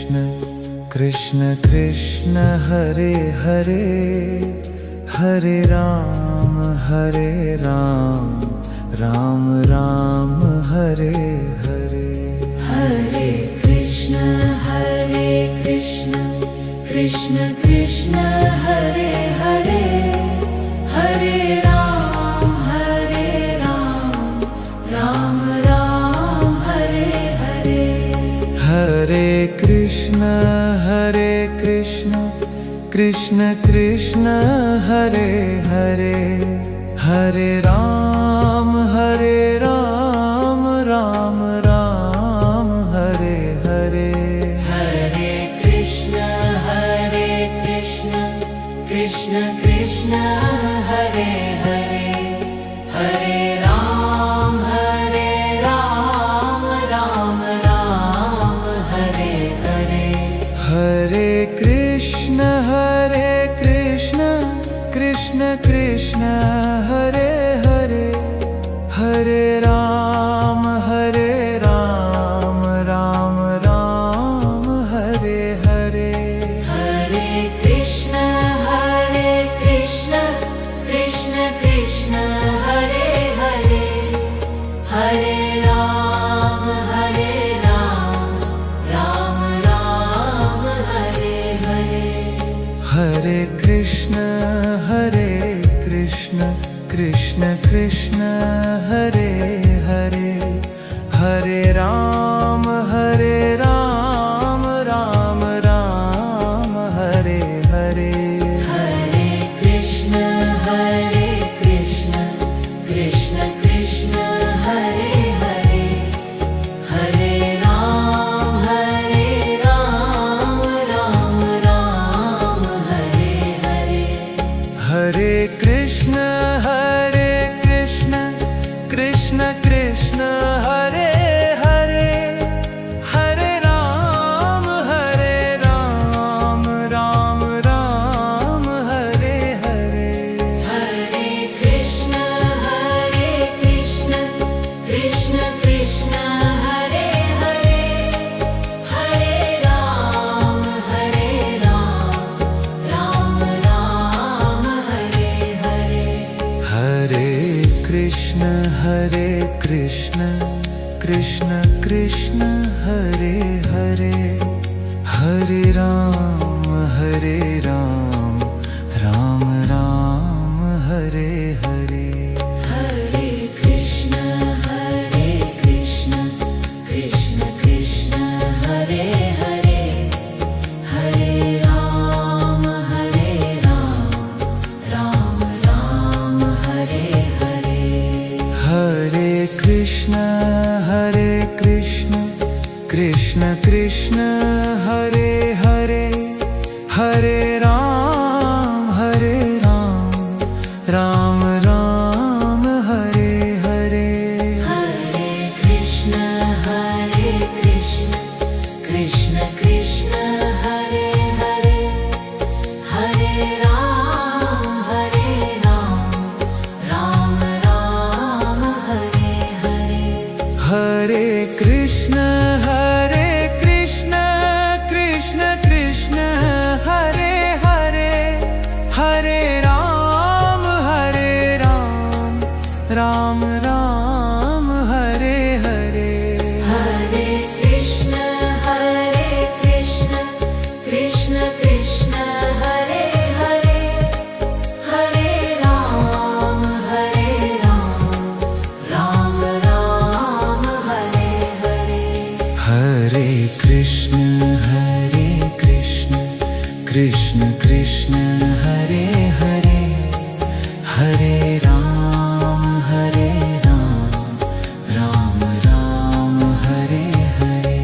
Krishna Krishna Krishna Hare Hare Hare Ram Ram Ram Hare Hare. Hare Krishna Krishna Krishna Hare Hare Hare Ram Ram Ram Hare Hare. Hare Krishna Krishna Krishna Hare Hare Hare Ram Ram Ram Hare Hare. Hare Krishna Krishna Krishna Hare Hare Hare Ram Ram Ram Hare Hare. Hare Krishna Krishna Krishna Hare Hare Hare Ram Ram Ram Hare Hare. Hare Krishna Krishna Krishna Hare Hare Hare Ram Ram Ram Hare Hare. Hare Krishna Krishna Krishna Hare Hare Hare Ram Ram Ram Hare Hare. Hare Krishna Krishna Krishna Hare Hare Hare Ram Ram Hare Hare. Hare Krishna Krishna Krishna Hare Hare Hare Ram Ram Ram Hare Hare. Hare Krishna Krishna Krishna Hare Hare Hare Ram Ram Hare Hare. Hare Krishna Krishna Krishna Hare Hare Hare Ram Ram Ram Hare Hare. Hare Krishna Krishna Krishna Hare Hare Hare Ram Ram Hare Hare. Hare Krishna Krishna Krishna Hare Hare Hare Ram Ram Ram Hare Hare. Hare Krishna Krishna Krishna Hare Hare Hare Ram Ram Hare Hare. Hare Krishna Krishna Krishna Hare Hare Hare Ram Ram Ram Hare Hare. Hare Krishna Krishna Krishna Hare Hare Hare Ram Ram Hare Hare. Hare Krishna Krishna Krishna Hare Hare Hare Ram Ram Ram Hare Hare.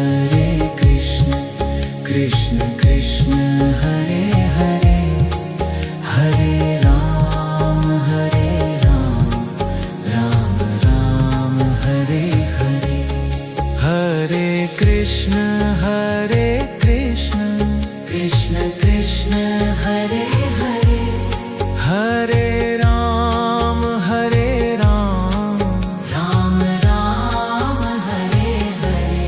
Hare Krishna Krishna Krishna Hare Hare Hare Ram Ram Ram Hare Hare. Hare Krishna Krishna Krishna Hare Hare Hare Ram Ram Ram Hare Hare.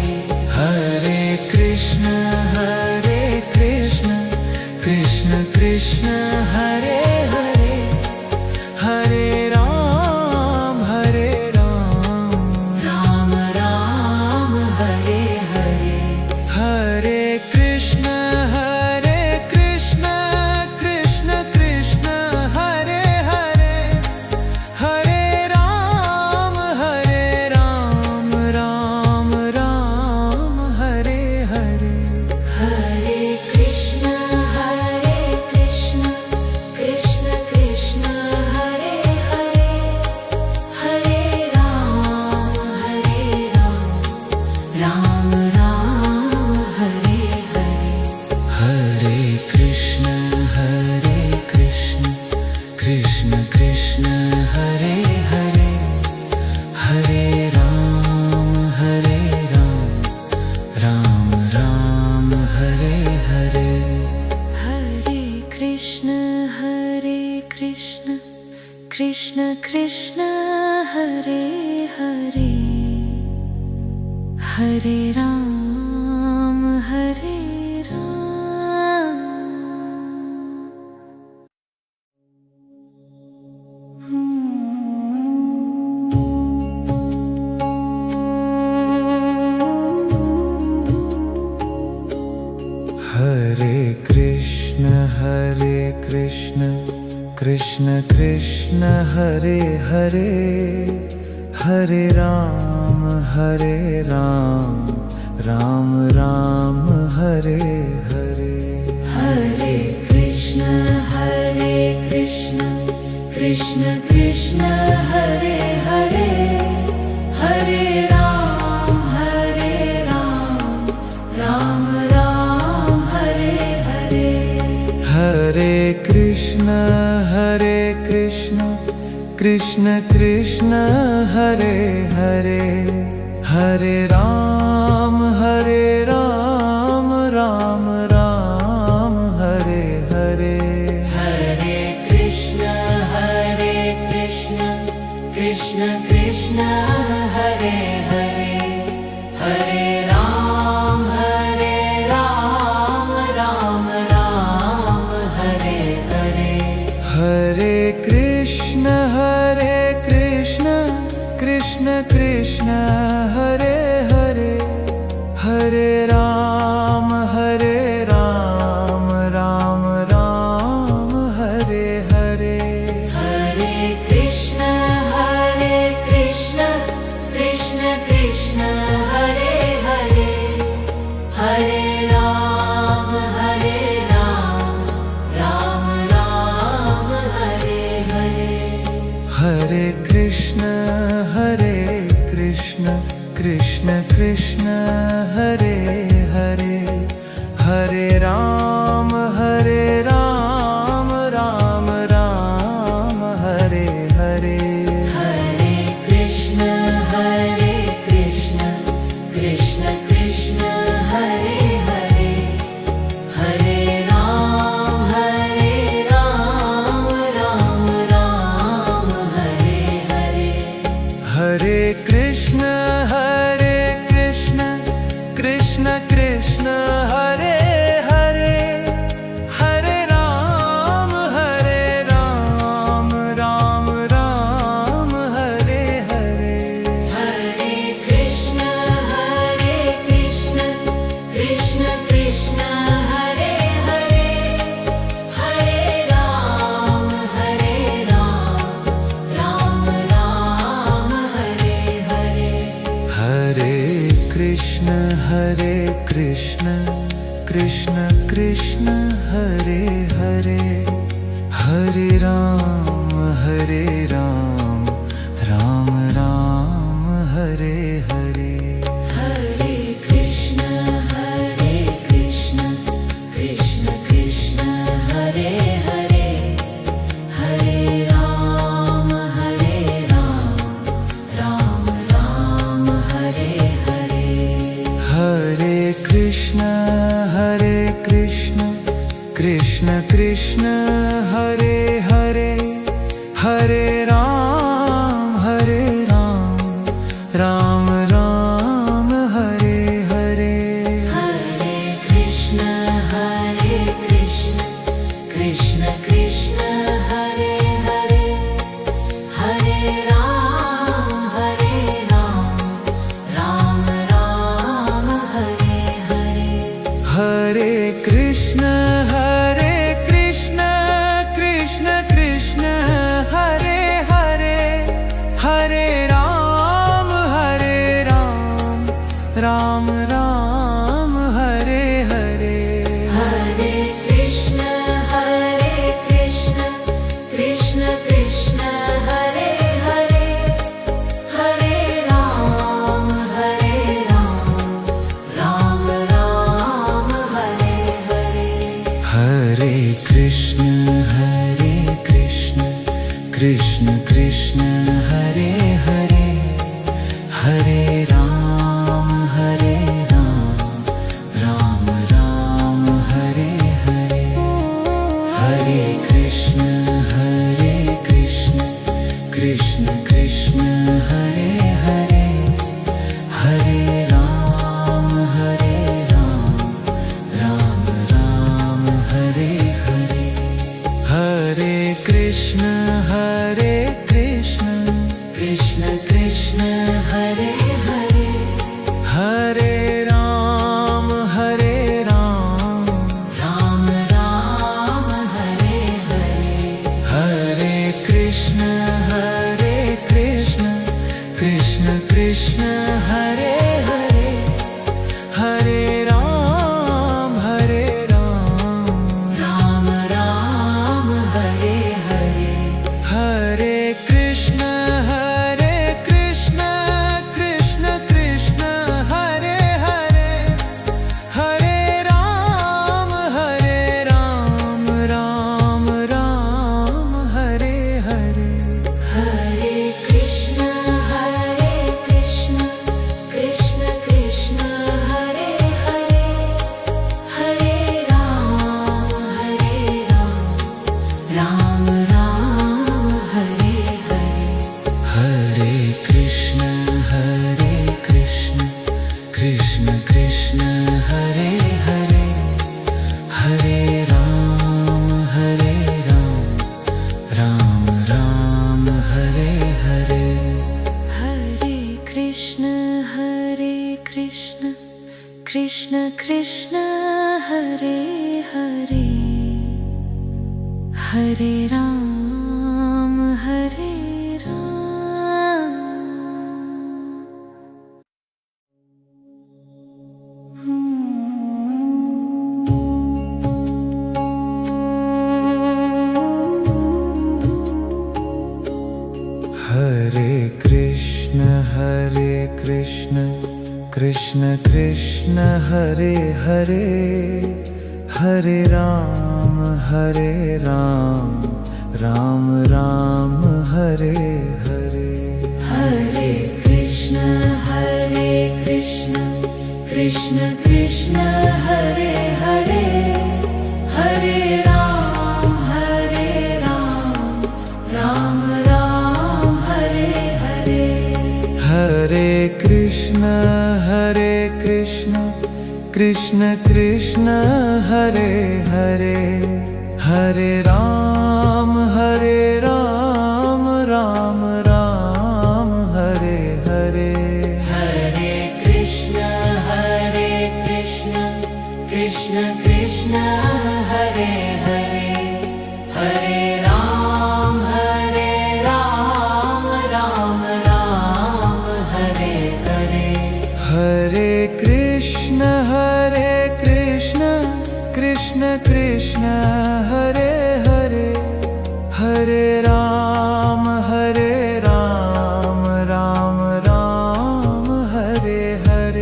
Ram Ram Hare Hare Hare Krishna Krishna Krishna Hare Hare Hare Ram Ram Ram Hare Hare Hare Krishna Krishna Krishna Hare Hare Hare Ram Hare Krishna Krishna Krishna Hare Hare Hare Ram Ram Ram Hare Hare Hare Krishna Krishna Krishna Hare Hare Hare Ram Ram Ram Hare Hare Hare Krishna Krishna Krishna Hare Hare Hare Ram Ram Ram Hare Hare Hare Krishna Krishna Krishna Hare Hare Hare Ram Ram Ram Hare Hare Hare Krishna Krishna Krishna Hare Hare Hare Ram Ram Ram Hare Hare Hare Krishna Krishna Krishna Hare Hare Hare Ram Ram Ram Hare Hare Hare Krishna Krishna Krishna Hare Hare Hare Ram Ram Ram Hare Hare Hare Krishna Krishna Krishna Hare Hare Hare Ram Ram Ram Hare Hare Hare Krishna Krishna Krishna Hare Hare Hare Ram Ram Ram Hare Hare Hare Krishna Krishna Krishna Hare Hare Hare Ram Ram Ram Hare Hare Hare Krishna Krishna Krishna Hare Hare Hare Ram Ram Ram Hare Hare Hare Krishna Krishna Krishna Hare Hare Hare Ram Ram Ram Hare Hare Hare Krishna Krishna Krishna Hare Hare Hare Ram Ram Ram Hare Hare Hare Krishna Krishna Krishna Hare Hare Hare Ram Ram Ram Hare Hare Hare Krishna Krishna Krishna Hare Hare Hare Ram Ram Ram Hare Hare Hare Krishna Krishna Krishna Hare Hare Hare Ram Krishna Krishna Hare Hare Hare Ram Ram Ram Hare Hare Hare Krishna Krishna Krishna Krishna Hare Hare Hare Ram Hare Krishna Krishna Krishna Hare Hare Hare Ram Ram Ram Hare Hare Hare Krishna Krishna Krishna Hare Hare Hare Ram Ram Ram Hare Hare Hare Krishna Krishna Krishna Hare Hare Hare Ram Ram Ram Hare Hare Hare Krishna Krishna Krishna Hare Hare Hare Ram Ram Ram Hare Hare Hare Krishna Krishna Krishna Hare Hare Hare Ram Ram Ram Hare Hare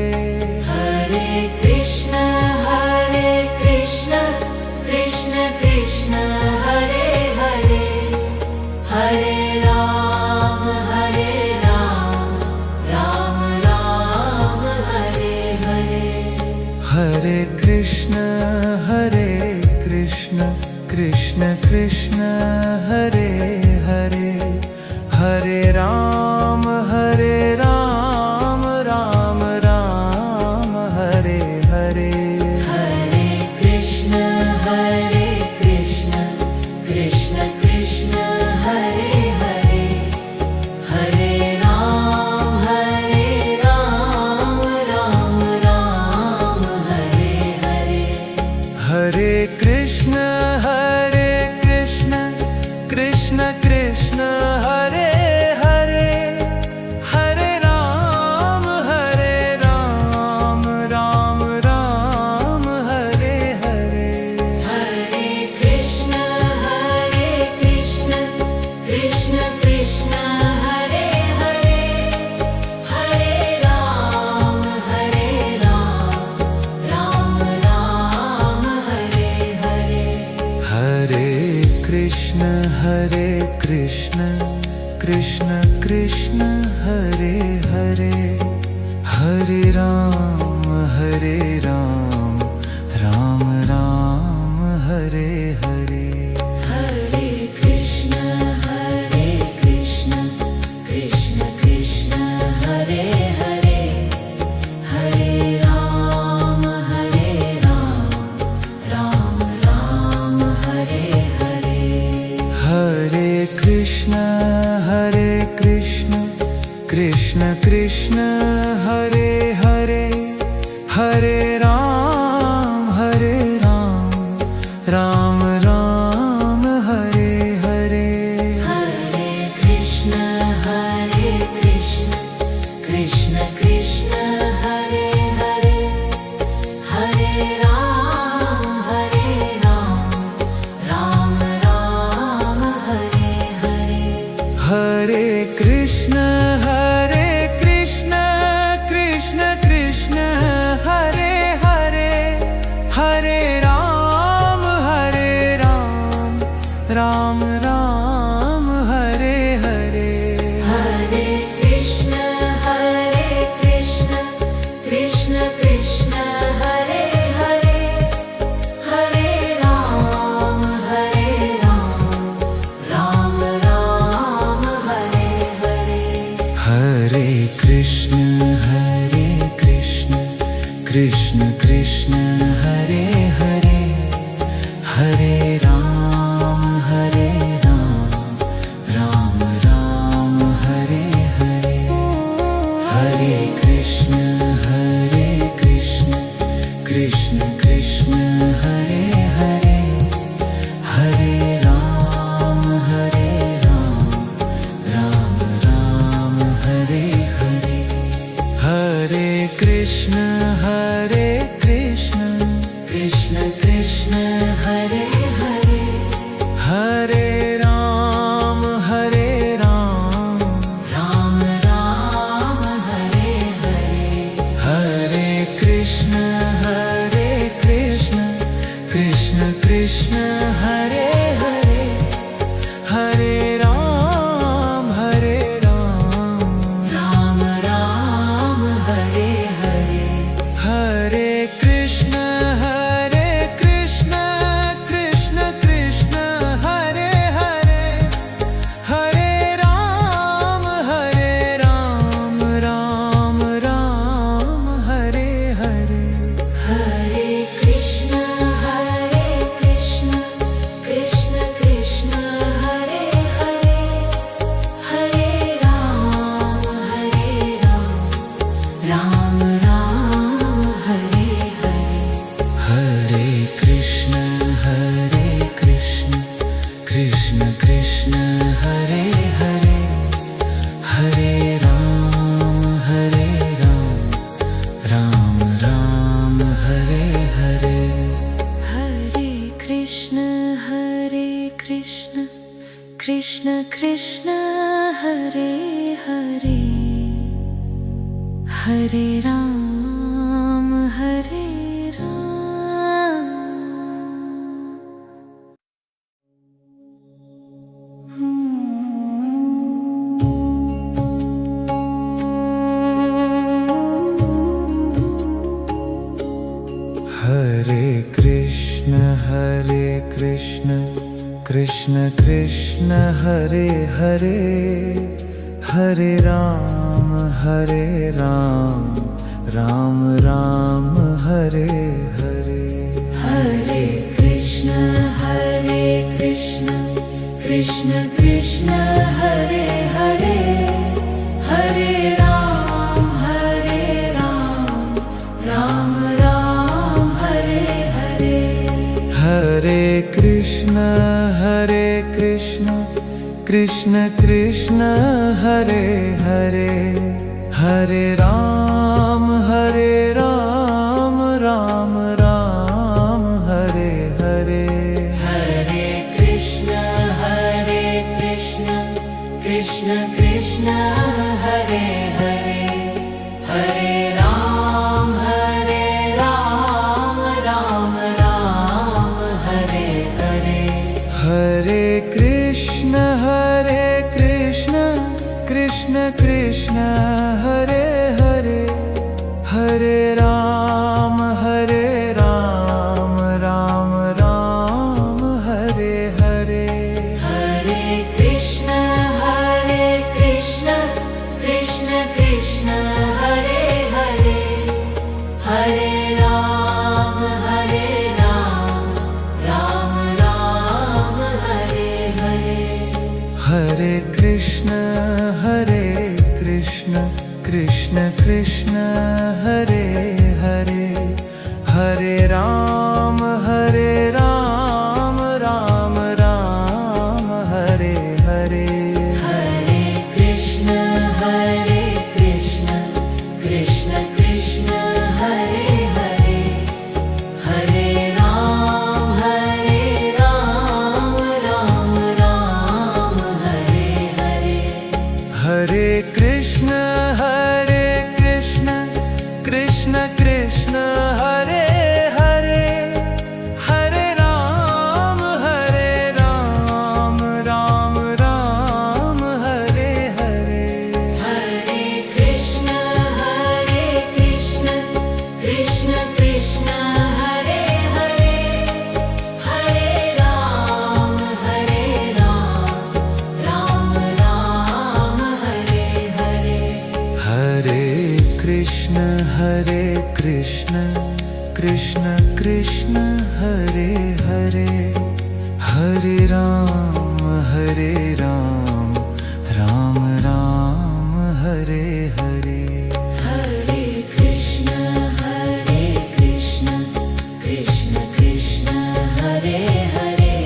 Hare Krishna Krishna Krishna Hare Hare Hare Ram Ram Ram Hare Hare Hare Krishna Krishna Krishna Hare Hare Hare Ram Ram Ram Hare Hare Hare Krishna Krishna Krishna Hare Hare Hare Ram Ram Ram Hare Hare Hare Krishna Krishna Krishna Hare Hare Hare Ram Ram Ram Hare Hare Hare Krishna Krishna Krishna Hare Hare Hare Ram Ram Ram Hare Hare Hare Krishna Krishna Krishna Hare Hare Hare Ram Ram Ram Hare Hare Hare Krishna Krishna Krishna Hare Hare Hare Ram Ram Ram Hare Hare Hare Krishna Krishna Krishna Hare Hare Hare Ram Ram Ram Hare Hare Hare Krishna Krishna Krishna Hare Hare Hare Ram Ram Ram Hare Hare Hare Krishna Krishna Krishna Hare Hare Hare Ram Ram Ram Hare Hare Hare Krishna Krishna Krishna Hare Hare Hare Ram Ram Ram Hare Hare Hare Krishna Krishna Krishna Hare Hare Hare Ram Ram Ram Hare Hare Hare Krishna Krishna Krishna Hare Hare Hare Ram Ram Ram Hare Hare Hare Krishna Krishna Krishna Hare Hare Hare Ram Ram Ram Hare Hare Hare Krishna Krishna Hare Hare Hare Ram Ram Ram Hare Hare Hare Krishna Krishna Krishna Hare Hare Hare Ram Ram Ram Hare Hare Hare Krishna Krishna Krishna Hare Hare Hare Ram Ram Ram Hare Hare Hare Krishna Krishna Krishna Hare Hare Hare Ram Ram Ram Hare Hare Hare Krishna Krishna Krishna Hare Hare Hare Ram Hare Krishna Krishna Krishna Hare Hare Hare Ram Ram Ram Hare Hare Hare Krishna Krishna Krishna Hare Hare Hare Ram Ram Ram Hare Hare Hare Krishna Krishna Krishna Hare Hare Hare Ram Ram Ram Hare Hare Hare Krishna Krishna Krishna Hare Hare Hare Ram Ram Ram Hare Hare Hare Krishna Krishna Krishna Hare Hare Hare Ram Ram Ram Hare Hare Hare Krishna Krishna Krishna Hare Hare Hare Ram Ram Ram Hare Hare Hare Krishna Krishna Krishna Hare Hare Hare Ram Ram Ram Hare Hare Hare Krishna Krishna Krishna Hare Hare Hare Ram Ram Ram Hare Hare Hare Krishna Krishna Krishna Hare Hare Hare Ram Ram Ram Hare Hare Hare Krishna Krishna Krishna Hare Hare Hare Ram Ram Ram Hare Hare Hare Krishna Krishna Krishna Hare Hare Hare Ram Ram Ram Hare Hare Hare Krishna Krishna Krishna Hare Hare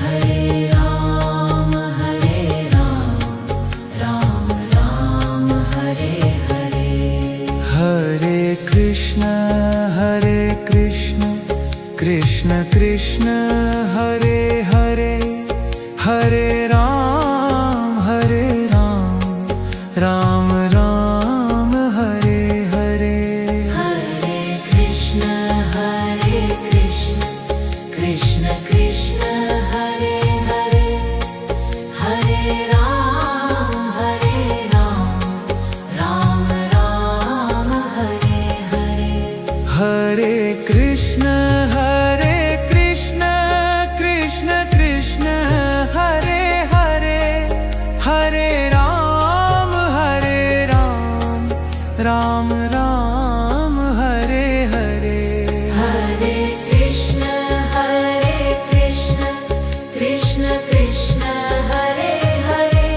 Hare Ram Ram Ram Hare Hare Hare Krishna Krishna Krishna Hare Hare Hare Ram Ram Ram Hare Hare Hare Krishna Krishna Krishna Hare Hare Hare Ram Ram Ram Hare Hare Hare Krishna Krishna Krishna Hare Hare Hare Ram Ram Ram Hare Hare Hare Krishna Krishna Krishna Hare Hare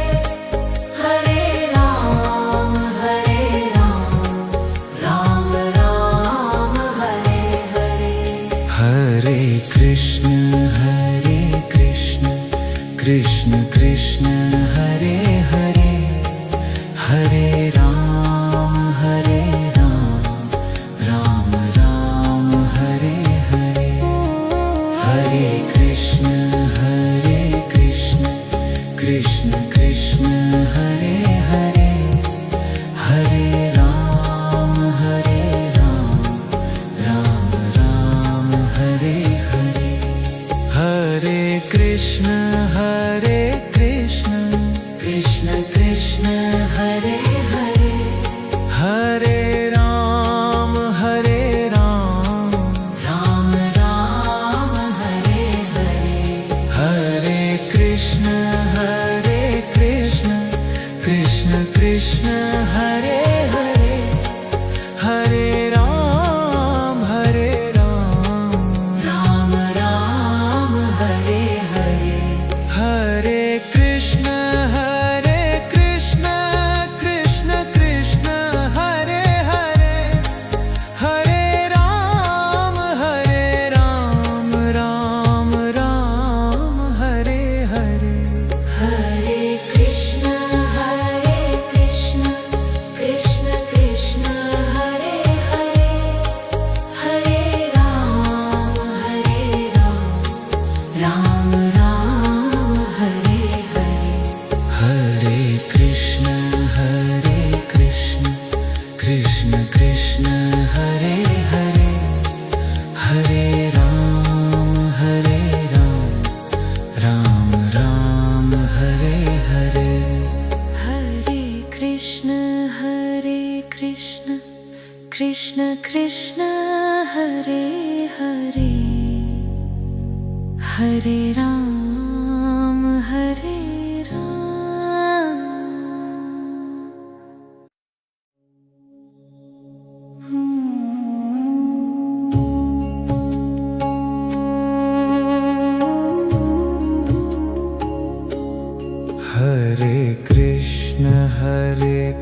Hare Ram Ram Ram Hare Hare Hare Krishna Krishna Krishna Hare Hare Hare Ram Ram Ram Hare Hare Hare Krishna Krishna Krishna Hare Hare Hare Ram Ram Ram Hare Hare Hare Krishna Krishna Krishna Hare Hare Hare Ram Ram Ram Hare Hare Hare Krishna Krishna Krishna Hare Hare Hare Ram Ram Ram Hare Hare Hare Krishna Krishna Krishna Hare Hare Hare Ram Ram Ram Hare Hare Hare Krishna Krishna Krishna Hare Hare Hare Ram Ram Ram Hare Hare Hare Krishna Krishna Krishna Hare Hare Hare Ram Ram Ram Hare Hare Hare Krishna Krishna Krishna Hare Hare Hare Ram Hare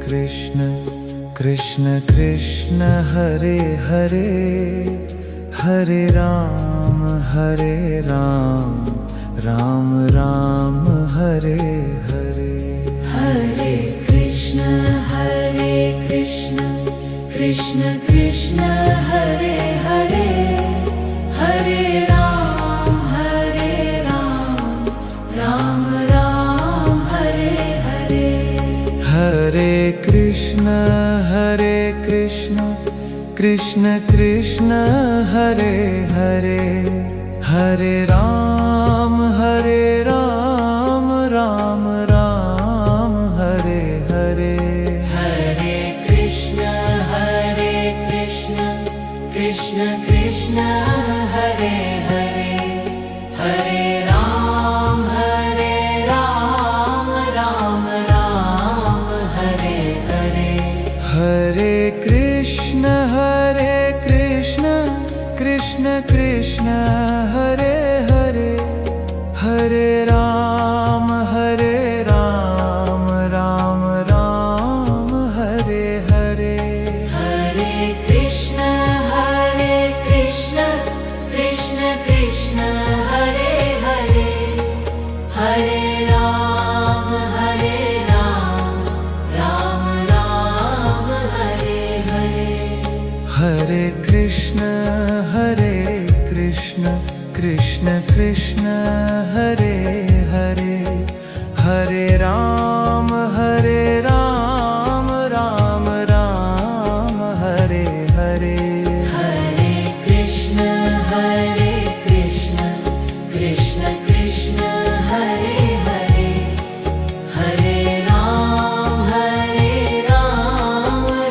Krishna Krishna Krishna Hare Hare Hare Ram Ram Ram Hare Hare Hare Krishna Krishna Krishna Hare Hare Hare Ram Ram Ram Hare Hare Hare Krishna Krishna Krishna Hare Hare Hare Ram Ram Ram Hare Hare Hare Krishna Krishna Krishna Hare Hare Hare Ram Ram Ram Hare Hare Hare Krishna Krishna Hare Hare Hare Ram Ram Ram Hare Hare Hare Krishna Krishna Krishna Hare Hare Hare Ram Ram Ram Hare Hare Hare Krishna Krishna Krishna Hare Hare Hare Ram Ram Ram Hare Hare Hare Krishna Krishna Krishna Hare Hare Hare Ram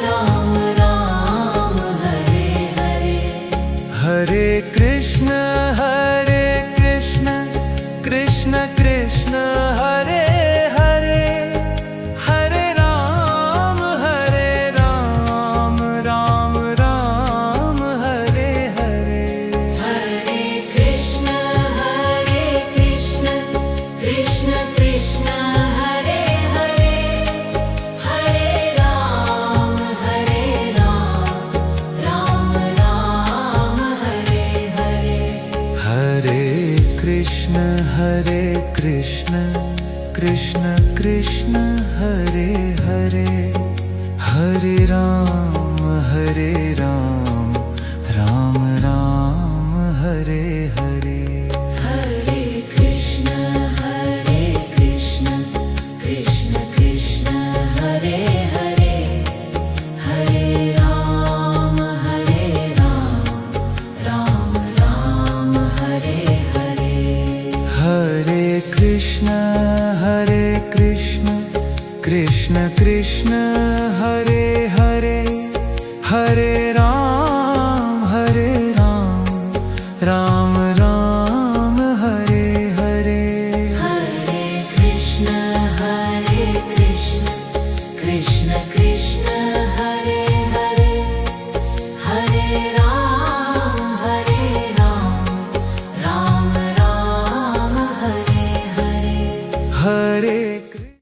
Ram Ram Hare Hare Hare Krishna Krishna Krishna Hare Hare Hare Ram Ram Ram Hare Hare Hare Krishna Krishna Krishna Hare Hare Hare Ram Ram Ram Hare Hare Hare Krishna Krishna Krishna Hare Hare Hare Ram Ram Ram Hare Hare Hare Krishna Krishna Krishna Hare Hare Hare Ram Ram Ram Hare Hare Hare Krishna Krishna Krishna